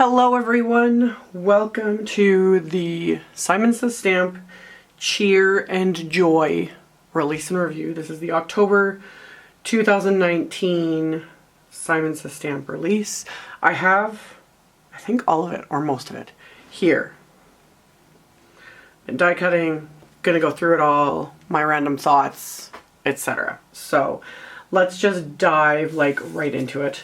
Hello everyone, welcome to the Simon Says Stamp Cheer and Joy release and review. This is the October 2019 Simon Says Stamp release. I have, I think all of it or most of it here. Been die cutting, gonna go through it all, my random thoughts, etc. So let's just dive right into it.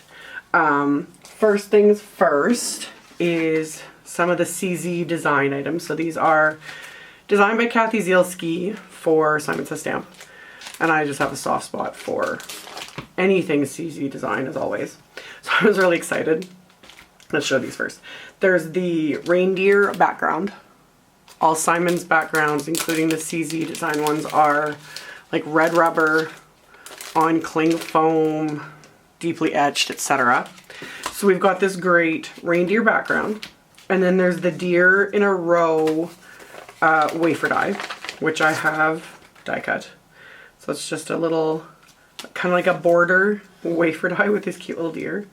First things first is some of the CZ design items. So these are designed by Kathy Zielski for Simon Says Stamp. And I just have a soft spot for anything CZ design as always. So I was really excited. Let's show these first. There's the reindeer background. All Simon's backgrounds, including the CZ design ones, are like red rubber on cling foam, deeply etched, etc. So we've got this great reindeer background, and then there's the deer in a row wafer die, which I have die cut. So it's just a little, kind of like a border wafer die with this cute little deer.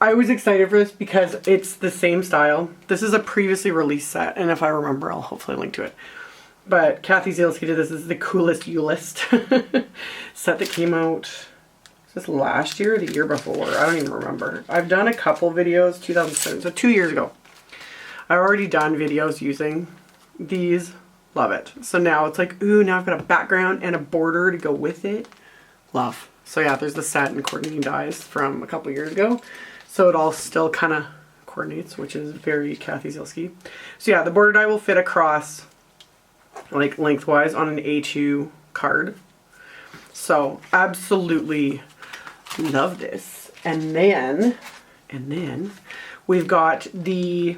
I was excited for this because it's the same style. This is a previously released set, and if I remember, I'll hopefully link to it. But Kathy Zielski did this. This is the coolest YULEST set that came out this last year or the year before. I don't even remember. I've done a couple videos, 2007, so 2 years ago. I've already done videos using these. Love it. So now it's like, ooh, now I've got a background and a border to go with it. Love. So yeah, there's the set and coordinating dies from a couple years ago. So it all still kind of coordinates, which is very Kathy Zielski. So yeah, the border die will fit across like lengthwise on an A2 card. So absolutely love this. And then we've got the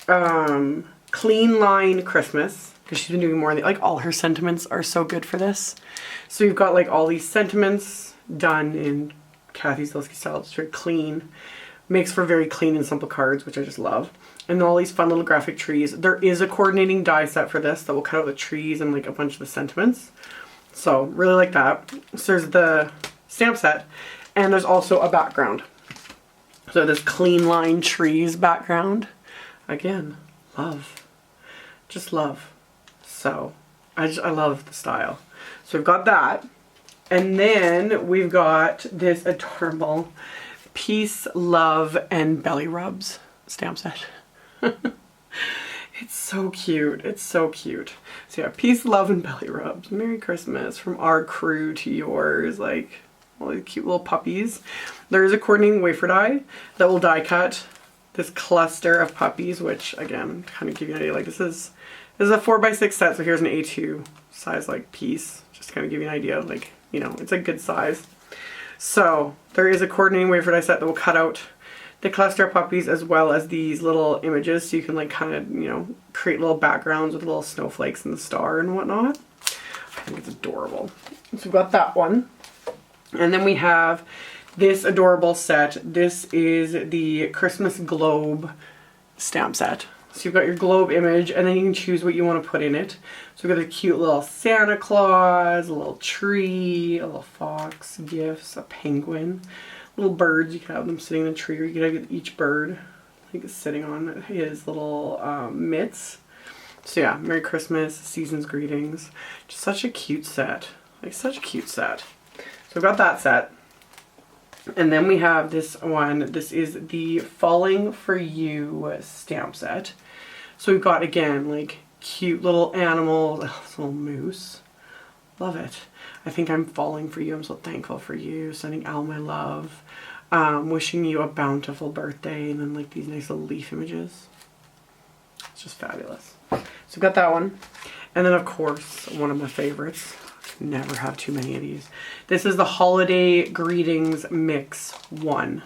Clean Line Christmas, because she's been doing more, like all her sentiments are so good for this. So you've got like all these sentiments done in Kathy Zielski style. It's very clean. Makes for very clean and simple cards, which I just love. And all these fun little graphic trees. There is a coordinating die set for this that will cut out the trees and like a bunch of the sentiments. So really like that. So there's the stamp set, and there's also a background. So this Clean Line Trees background. Again, love. Just love. So I love the style. So we've got that. And then we've got this adorable Peace, Love, and Belly Rubs stamp set. It's so cute. It's so cute. So yeah, Peace, Love, and Belly Rubs. Merry Christmas from our crew to yours. Like all these cute little puppies. There is a coordinating wafer die that will die cut this cluster of puppies, which again, kind of give you an idea. Like this is a 4x6 set. So here's an A2 size like piece. Just to kind of give you an idea. Like, you know, it's a good size. So there is a coordinating wafer die set that will cut out the cluster of puppies as well as these little images, so you can like kind of, you know, create little backgrounds with little snowflakes and the star and whatnot. I think it's adorable. So we've got that one. And then we have this adorable set. This is the Christmas globe stamp set. So you've got your globe image, and then you can choose what you want to put in it. So we've got a cute little Santa Claus, a little tree, a little fox, gifts, a penguin, little birds. You can have them sitting in the tree, or you can have each bird like sitting on his little mitts. So yeah, Merry Christmas, Season's Greetings. Just such a cute set. Like such a cute set. So we've got that set. And then we have this one. This is the Falling for You stamp set. So we've got, again, like cute little animals. Oh, this little moose. Love it. I think I'm falling for you. I'm so thankful for you. Sending Al my love. Wishing you a bountiful birthday. And then like these nice little leaf images. It's just fabulous. So we've got that one. And then of course, one of my favorites. Never have too many of these. This is the Holiday Greetings Mix 1.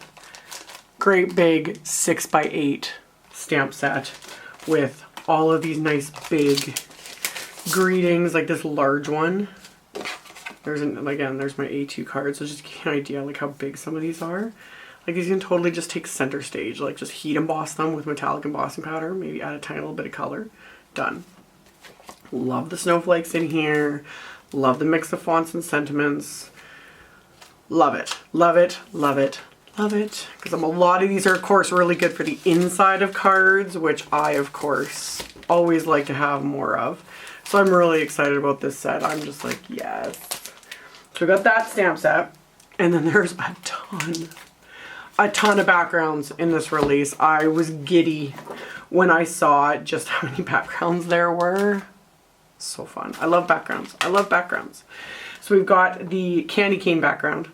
Great big 6x8 stamp set with all of these nice big greetings, like this large one. There's again, there's my A2 card, so just to give you an idea like how big some of these are. Like these can totally just take center stage, like just heat emboss them with metallic embossing powder, maybe add a tiny little bit of color. Done. Love the snowflakes in here. Love the mix of fonts and sentiments. Love it. Love it. Love it. Love it. Because a lot of these are, of course, really good for the inside of cards, which I, of course, always like to have more of. So I'm really excited about this set. I'm just like, yes. So we got that stamp set. And then there's a ton of backgrounds in this release. I was giddy when I saw just how many backgrounds there were. So fun. I love backgrounds. I love backgrounds. So we've got the candy cane background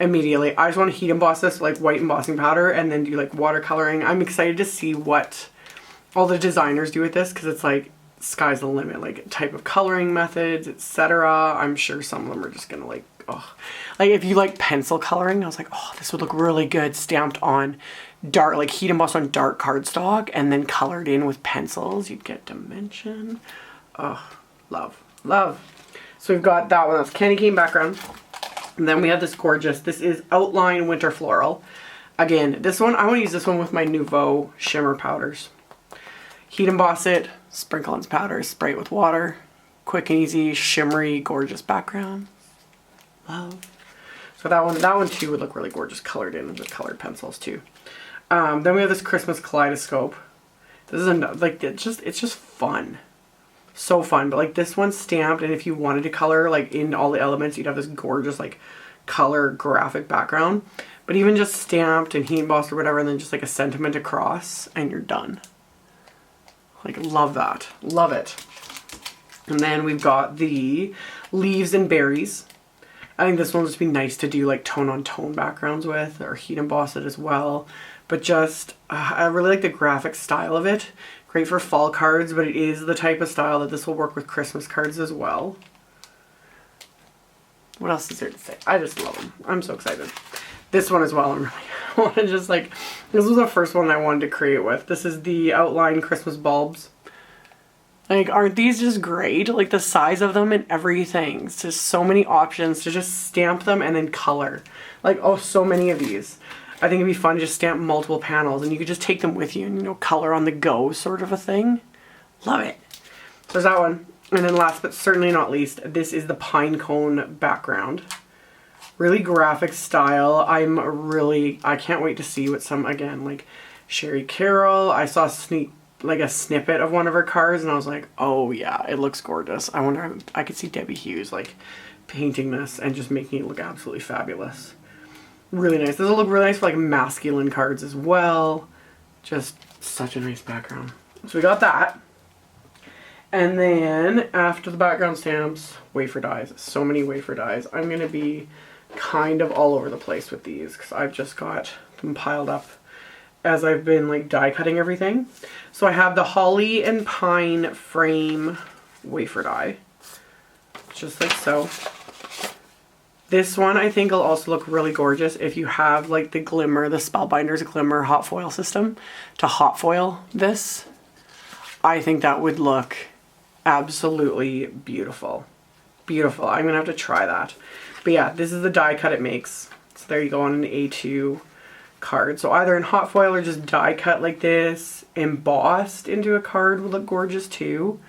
immediately. I just want to heat emboss this like white embossing powder and then do like watercoloring. I'm excited to see what all the designers do with this because it's like sky's the limit, like type of coloring methods, etc. I'm sure some of them are just gonna like, oh. Like if you like pencil coloring, I was like, oh, this would look really good stamped on dark, like heat embossed on dark cardstock and then colored in with pencils. You'd get dimension. Oh, love, love. So we've got that one, that's candy cane background. And then we have this gorgeous, this is Outline Winter Floral. Again, this one, I want to use this one with my Nouveau shimmer powders. Heat emboss it, sprinkle on some powder, spray it with water. Quick and easy, shimmery, gorgeous background. Love. So that one too would look really gorgeous colored in with colored pencils too. Then we have this Christmas Kaleidoscope. This is like, it's just fun. So fun, but like this one's stamped, and if you wanted to color like in all the elements, you'd have this gorgeous like color graphic background. But even just stamped and heat embossed or whatever, and then just like a sentiment across, and you're done. Like, love that. Love it. And then we've got the Leaves and Berries. I think this one would just be nice to do like tone on tone backgrounds with, or heat emboss it as well. But just, I really like the graphic style of it. Great for fall cards, but it is the type of style that this will work with Christmas cards as well. What else is there to say? I just love them. I'm so excited. This one as well, I want to just like, this was the first one I wanted to create with. This is the Outline Christmas Bulbs. Like, aren't these just great? Like the size of them and everything. It's just so many options to just stamp them and then color. Like, oh, so many of these. I think it'd be fun to just stamp multiple panels and you could just take them with you and, you know, color on the go sort of a thing. Love it. So there's that one. And then last but certainly not least, this is the Pine Cone background. Really graphic style. I can't wait to see what some, again, like Sherry Carroll. I saw a snippet of one of her cards and I was like, oh yeah, it looks gorgeous. I wonder if I could see Debbie Hughes like painting this and just making it look absolutely fabulous. Really nice. This will look really nice for like masculine cards as well. Just such a nice background. So we got that. And then after the background stamps, wafer dies. So many wafer dies. I'm going to be kind of all over the place with these because I've just got them piled up as I've been like die cutting everything. So I have the Holly and Pine frame wafer die. Just like so. This one I think will also look really gorgeous if you have like the Glimmer, the Spellbinders Glimmer hot foil system to hot foil this. I think that would look absolutely beautiful. Beautiful. I'm gonna have to try that. But yeah, this is the die cut it makes. So there you go on an A2 card. So either in hot foil or just die cut like this, embossed into a card would look gorgeous too.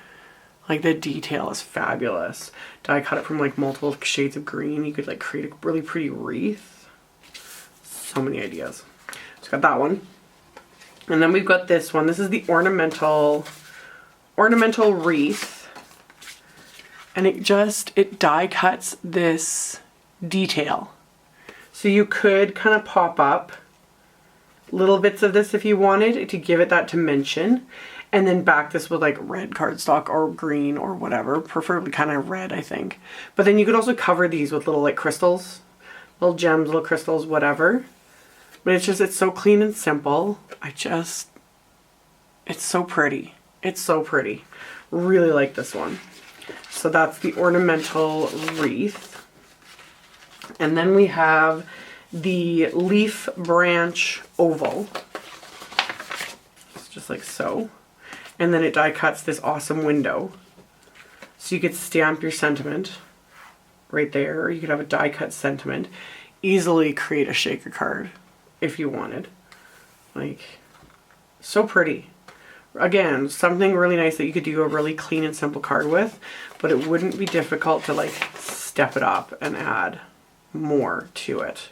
Like the detail is fabulous. Die cut it from like multiple shades of green. You could like create a really pretty wreath. So many ideas. So got that one. And then we've got this one. This is the ornamental wreath. And it die cuts this detail. So you could kind of pop up little bits of this if you wanted to give it that dimension. And then back this with like red cardstock or green or whatever, preferably kind of red, I think. But then you could also cover these with little like crystals, little gems, little crystals, whatever. But it's so clean and simple. It's so pretty. It's so pretty. Really like this one. So that's the ornamental wreath. And then we have the leaf branch oval. It's just like so. And then it die cuts this awesome window. So you could stamp your sentiment right there. Or you could have a die cut sentiment. Easily create a shaker card if you wanted. Like, so pretty. Again, something really nice that you could do a really clean and simple card with, but it wouldn't be difficult to like step it up and add more to it.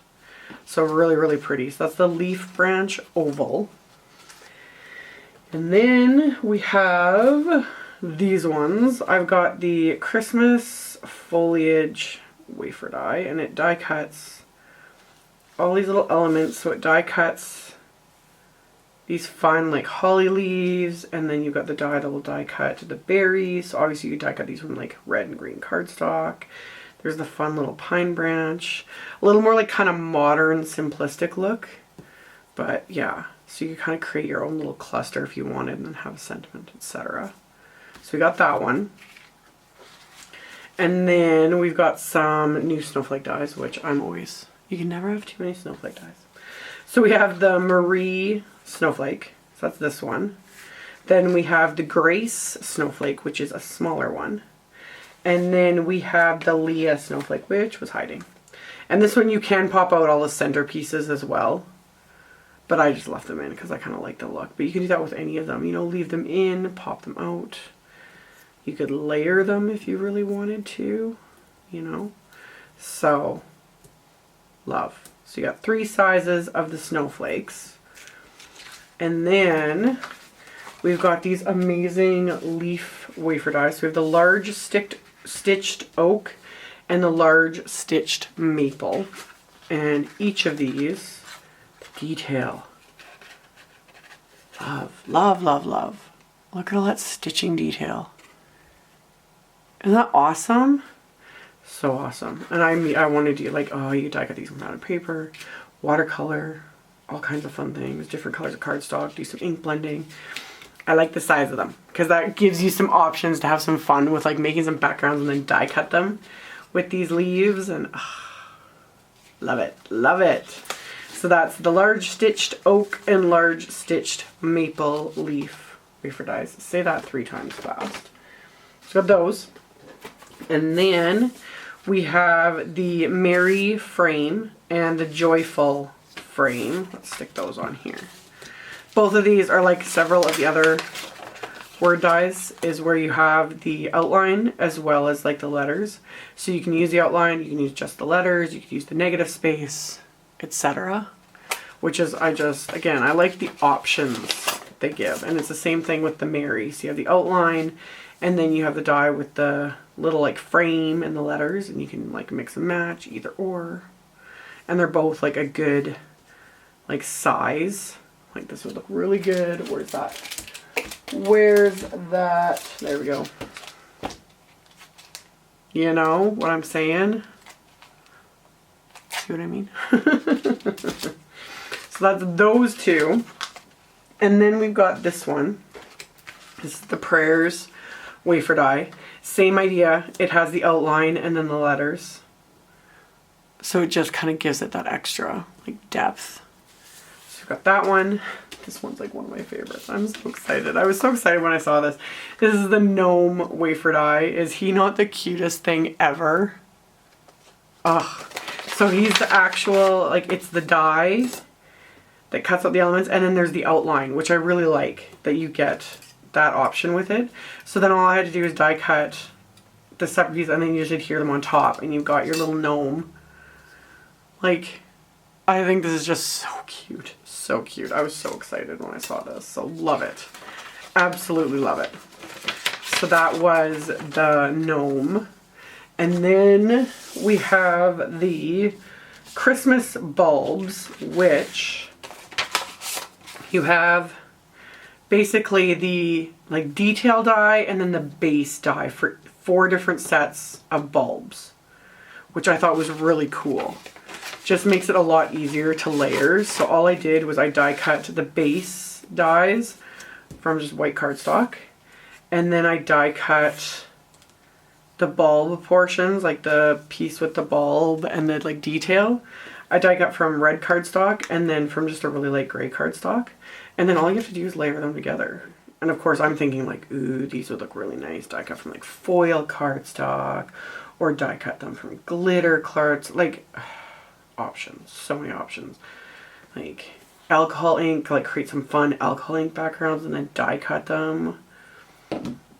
So really, really pretty. So that's the leaf branch oval. And then we have these ones. I've got the Christmas foliage wafer die, and it die cuts all these little elements. So it die cuts these fun like holly leaves, and then you've got the die that will die cut the berries. So obviously you die cut these from like red and green cardstock. There's the fun little pine branch. A little more like kind of modern, simplistic look. But yeah, so you can kind of create your own little cluster if you wanted and then have a sentiment, etc. So we got that one. And then we've got some new snowflake dies, which I'm always, you can never have too many snowflake dies. So we have the Marie snowflake, so that's this one. Then we have the Grace snowflake, which is a smaller one. And then we have the Leah snowflake, which was hiding. And this one you can pop out all the center pieces as well. But I just left them in because I kind of like the look. But you can do that with any of them. You know, leave them in, pop them out. You could layer them if you really wanted to, you know. So, love. So you got 3 sizes of the snowflakes. And then we've got these amazing leaf wafer dies. So we have the large stitched oak and the large stitched maple. And each of these, the detail. Love, love, love, love. Look at all that stitching detail. Isn't that awesome? So awesome. And I want to do like, oh, you die cut these from mounted paper, watercolor, all kinds of fun things, different colors of cardstock, do some ink blending. I like the size of them because that gives you some options to have some fun with like making some backgrounds and then die cut them with these leaves, and love it, love it. So that's the large stitched oak and large stitched maple leaf wafer dies. Say that 3 times fast. So got those. And then we have the Merry frame and the Joyful frame. Let's stick those on here. Both of these are like several of the other word dies, is where you have the outline as well as like the letters. So you can use the outline, you can use just the letters, you can use the negative space, etc. Which is, again, I like the options they give. And it's the same thing with the Merry. So you have the outline, and then you have the die with the little like frame and the letters, and you can like mix and match either or. And they're both like a good like size. Like this would look really good. Where's that? Where's that? There we go. You know what I'm saying? See what I mean? So that's those 2. And then we've got this one. This is the Prayers wafer die. Same idea. It has the outline and then the letters. So it just kind of gives it that extra like depth. So we've got that one. This one's like one of my favorites. I'm so excited. I was so excited when I saw this. This is the gnome wafer die. Is he not the cutest thing ever? Ugh. So he's the actual, like, it's the die that cuts out the elements, and then there's the outline, which I really like that you get that option with it. So then all I had to do is die cut the separate pieces, and then you just adhere them on top, and you've got your little gnome. Like, I think this is just so cute. So cute. I was so excited when I saw this. So love it. Absolutely love it. So that was the gnome. And then we have the Christmas bulbs, which you have basically the like detail die and then the base die for 4 different sets of bulbs, which I thought was really cool. Just makes it a lot easier to layer. So all I did was I die cut the base dies from just white cardstock, and then I die cut the bulb portions, like the piece with the bulb and the like detail. I die cut from red cardstock and then from just a really light gray cardstock. And then all you have to do is layer them together. And of course I'm thinking like, ooh, these would look really nice. Die cut from like foil cardstock, or die cut them from glitter cards. Like, options. So many options. Like alcohol ink, like create some fun alcohol ink backgrounds and then die cut them.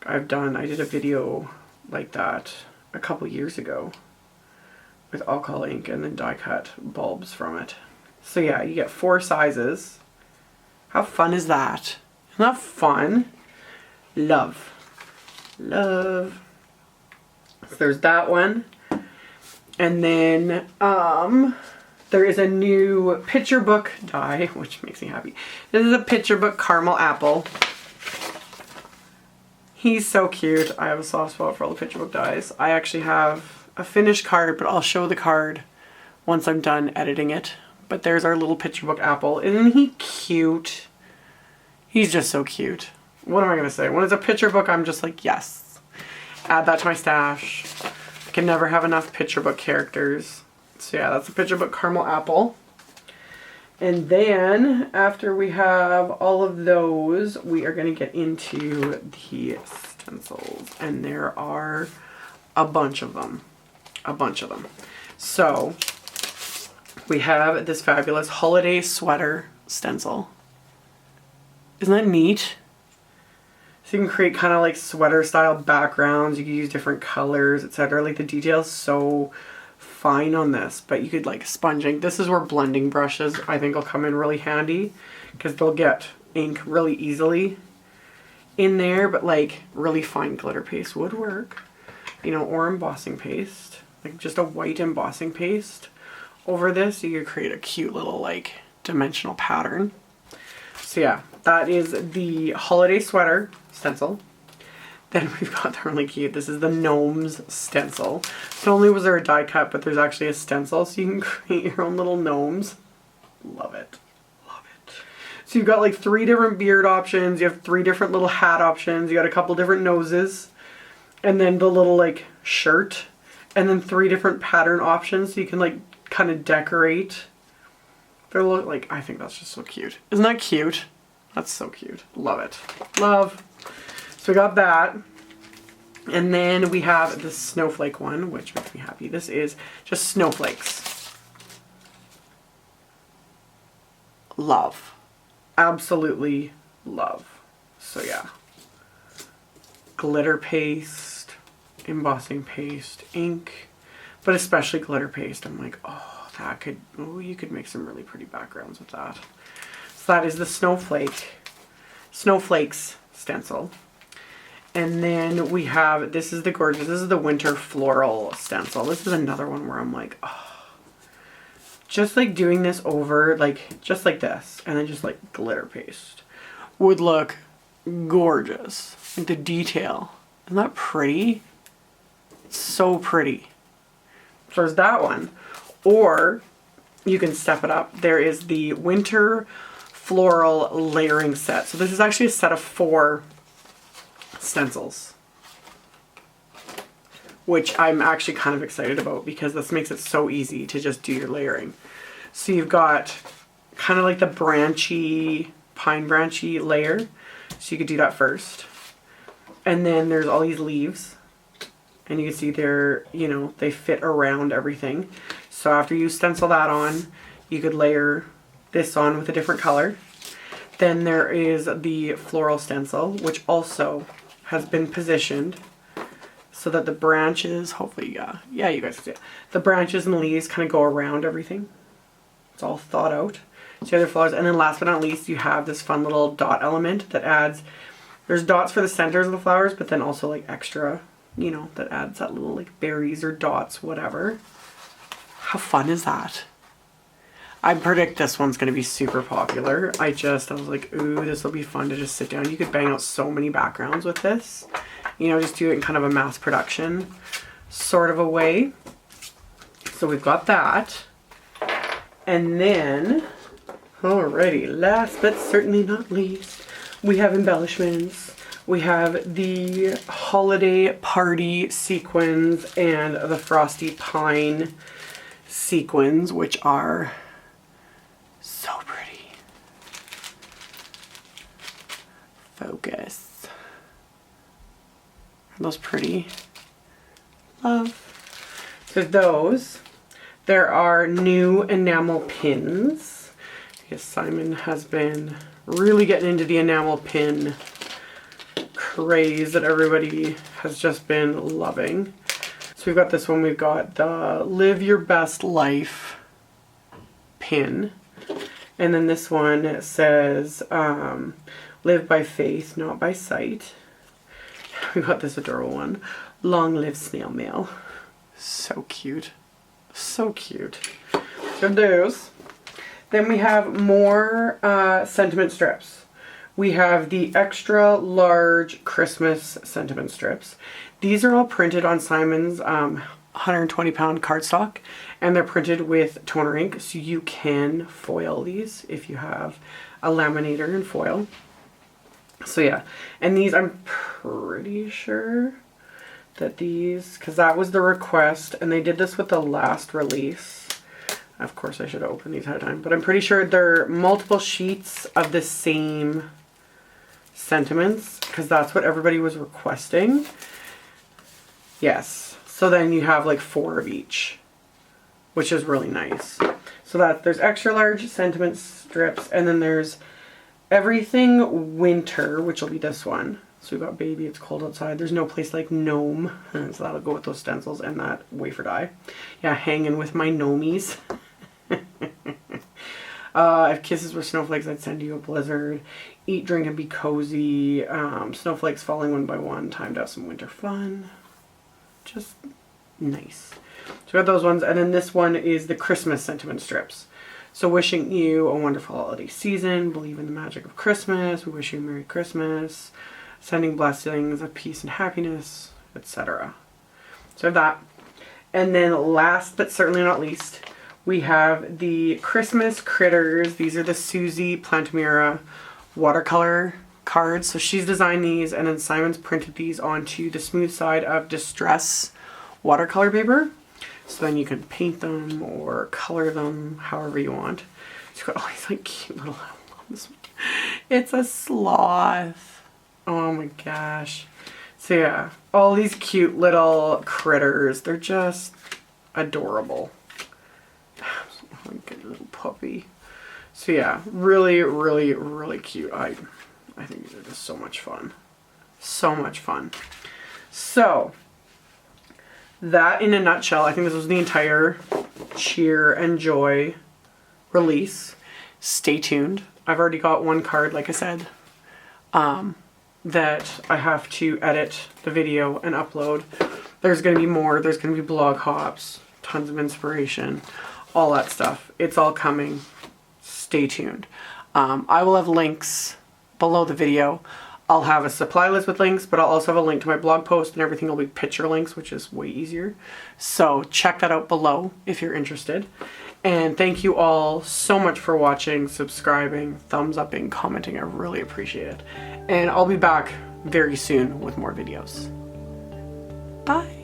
I did a video like that a couple years ago. with alcohol ink and then die cut bulbs from it. So yeah, you get 4 sizes. How fun is that? Isn't that fun? Love. Love. So there's that one. And then there is a new picture book die, which makes me happy. This is a picture book caramel apple. He's so cute. I have a soft spot for all the picture book dies. I actually have a finished card, but I'll show the card once I'm done editing it. But there's our little picture book apple. Isn't he cute? He's just so cute. What am I going to say? When it's a picture book, I'm just like, yes. Add that to my stash. I can never have enough picture book characters. So yeah, that's a picture book caramel apple. And then after we have all of those, we are going to get into the stencils. And there are a bunch of them. A bunch of them. So we have this fabulous holiday sweater stencil. Isn't that neat? So you can create kind of like sweater style backgrounds. You can use different colors, etc. Like the detail's so fine on this, but you could like sponging. This is where blending brushes I think will come in really handy because they'll get ink really easily in there, but like really fine glitter paste would work, you know, or embossing paste, like just a white embossing paste over this. You could create a cute little like dimensional pattern. So yeah, that is the holiday sweater stencil. Then we've got the really cute, this is the gnomes stencil. So not only was there a die cut, but there's actually a stencil so you can create your own little gnomes. Love it. Love it. So you've got like 3 different beard options, you have 3 different little hat options, you got a couple different noses, and then the little like shirt, and then 3 different pattern options so you can like kind of decorate. They look like, I think that's just so cute. Isn't that cute? That's so cute. Love it. Love. So we got that. And then we have the snowflake one, which makes me happy. This is just snowflakes. Love. Absolutely love. So yeah. Glitter paste, embossing paste, ink, but especially glitter paste. I'm like, oh, that could, oh, you could make some really pretty backgrounds with that. So that is the snowflakes stencil. And then we have, this is the gorgeous, this is the winter floral stencil. This is another one where I'm like, oh, just like doing this over, like, just like this, and then just like glitter paste would look gorgeous. Like the detail. Isn't that pretty? It's so pretty. So there's that one. Or you can step it up. There is the winter floral layering set. So this is actually a set of 4 stencils, which I'm actually kind of excited about because this makes it so easy to just do your layering. So you've got kind of like the branchy, pine branchy layer. So you could do that first. And then there's all these leaves. And you can see they're, you know, they fit around everything. So after you stencil that on, you could layer this on with a different color. Then there is the floral stencil, which also has been positioned so that the branches, hopefully, yeah, you guys can see it. The branches and leaves kind of go around everything. It's all thought out. So the other flowers. And then last but not least, you have this fun little dot element that adds, there's dots for the centers of the flowers, but then also like extra, you know, that adds that little like berries or dots, whatever. How fun is that? I predict this one's going to be super popular. I was like, ooh, this will be fun to just sit down. You could bang out so many backgrounds with this. You know, just do it in kind of a mass production sort of a way. So we've got that. And then, alrighty, last but certainly not least, we have embellishments. We have the holiday party sequins and the frosty pine sequins, which are so pretty. Focus. Are those pretty? Love. So those. There are new enamel pins. Because Simon has been really getting into the enamel pin craze that everybody has just been loving. So we've got this one, we've got the Live Your Best Life pin. And then this one says, live by faith, not by sight. We got this adorable one, long live snail mail. So cute. So cute. So those. Then we have more sentiment strips. We have the extra large Christmas sentiment strips. These are all printed on Simon's 120 pound cardstock, and they're printed with toner ink, so you can foil these if you have a laminator and foil. So yeah, and these, I'm pretty sure that these, because that was the request, and they did this with the last release. Of course I should have opened these ahead of time, but I'm pretty sure they're multiple sheets of the same sentiments, because that's what everybody was requesting. Yes, so then you have like 4 of each, which is really nice. So that there's extra large sentiment strips, and then there's everything winter, which will be this one. So we've got baby, it's cold outside, there's no place like gnome, so that'll go with those stencils and that wafer die. Yeah, hanging with my gnomies. If kisses were snowflakes, I'd send you a blizzard. Eat, drink, and be cozy. Snowflakes falling one by one, time to have some winter fun. Just nice. So we got those ones, and then this one is the Christmas sentiment strips. So wishing you a wonderful holiday season, believe in the magic of Christmas, we wish you a Merry Christmas, sending blessings of peace and happiness, etc. So that. And then last but certainly not least, we have the Christmas critters. These are the Susie Plantamira watercolor cards. So she's designed these, and then Simon's printed these onto the smooth side of Distress watercolor paper. So then you can paint them or color them however you want. She's got all these like cute little, it's a sloth. Oh my gosh. So yeah, all these cute little critters. They're just adorable. Like a little puppy. So yeah, really, really, really cute. I think these are just so much fun. So much fun. So that in a nutshell, I think this was the entire Cheer and Joy release. Stay tuned. I've already got one card, like I said, that I have to edit the video and upload. There's going to be more. There's going to be blog hops, tons of inspiration, all that stuff. It's all coming. Stay tuned. I will have links below the video. I'll have a supply list with links, but I'll also have a link to my blog post, and everything will be picture links, which is way easier. So check that out below if you're interested. And thank you all so much for watching, subscribing, thumbs upping, commenting. I really appreciate it. And I'll be back very soon with more videos. Bye.